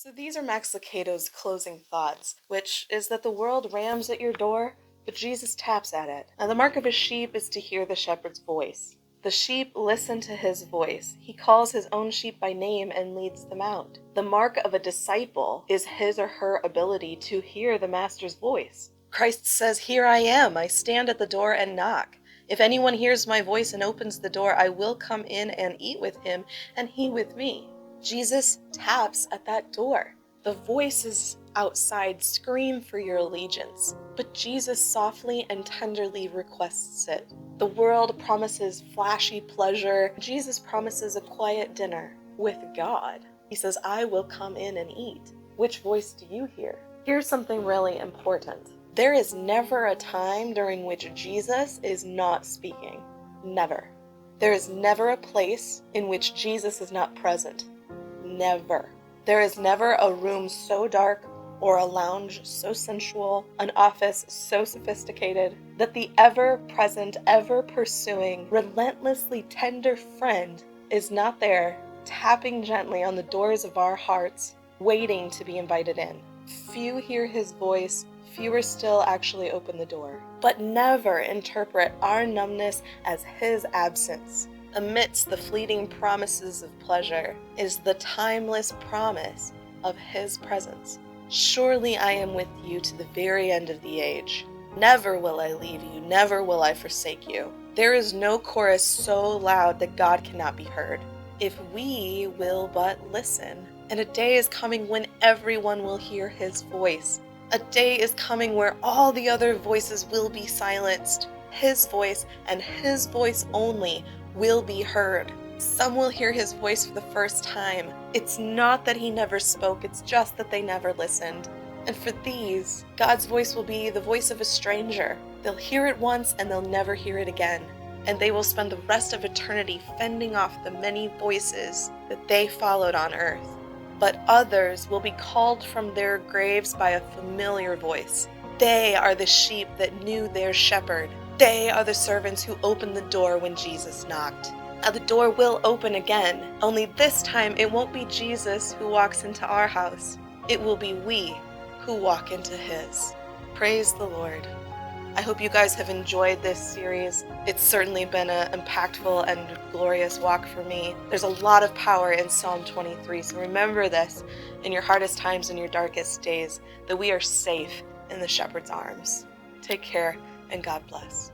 So these are Max Lucado's closing thoughts, which is that the world rams at your door, but Jesus taps at it. Now the mark of a sheep is to hear the shepherd's voice. The sheep listen to his voice. He calls his own sheep by name and leads them out. The mark of a disciple is his or her ability to hear the master's voice. Christ says, "Here I am, I stand at the door and knock. If anyone hears my voice and opens the door, I will come in and eat with him, and he with me." Jesus taps at that door. The voices outside scream for your allegiance, but Jesus softly and tenderly requests it. The world promises flashy pleasure. Jesus promises a quiet dinner with God. He says, "I will come in and eat." Which voice do you hear? Here's something really important. There is never a time during which Jesus is not speaking. Never. There is never a place in which Jesus is not present. Never. There is never a room so dark or a lounge so sensual, an office so sophisticated, that the ever-present, ever-pursuing, relentlessly tender friend is not there, tapping gently on the doors of our hearts, waiting to be invited in. Few hear his voice, fewer still actually open the door. But never interpret our numbness as his absence. Amidst the fleeting promises of pleasure is the timeless promise of his presence. "Surely I am with you to the very end of the age. Never will I leave you, never will I forsake you." There is no chorus so loud that God cannot be heard, if we will but listen. And a day is coming when everyone will hear his voice. A day is coming where all the other voices will be silenced. His voice, and his voice only, will be heard. Some will hear his voice for the first time. It's not that he never spoke, it's just that they never listened. And for these, God's voice will be the voice of a stranger. They'll hear it once and they'll never hear it again. And they will spend the rest of eternity fending off the many voices that they followed on earth. But others will be called from their graves by a familiar voice. They are the sheep that knew their shepherd. They are the servants who opened the door when Jesus knocked. Now the door will open again, only this time it won't be Jesus who walks into our house. It will be we who walk into his. Praise the Lord. I hope you guys have enjoyed this series. It's certainly been an impactful and glorious walk for me. There's a lot of power in Psalm 23, so remember this in your hardest times and your darkest days, that we are safe in the shepherd's arms. Take care, and God bless.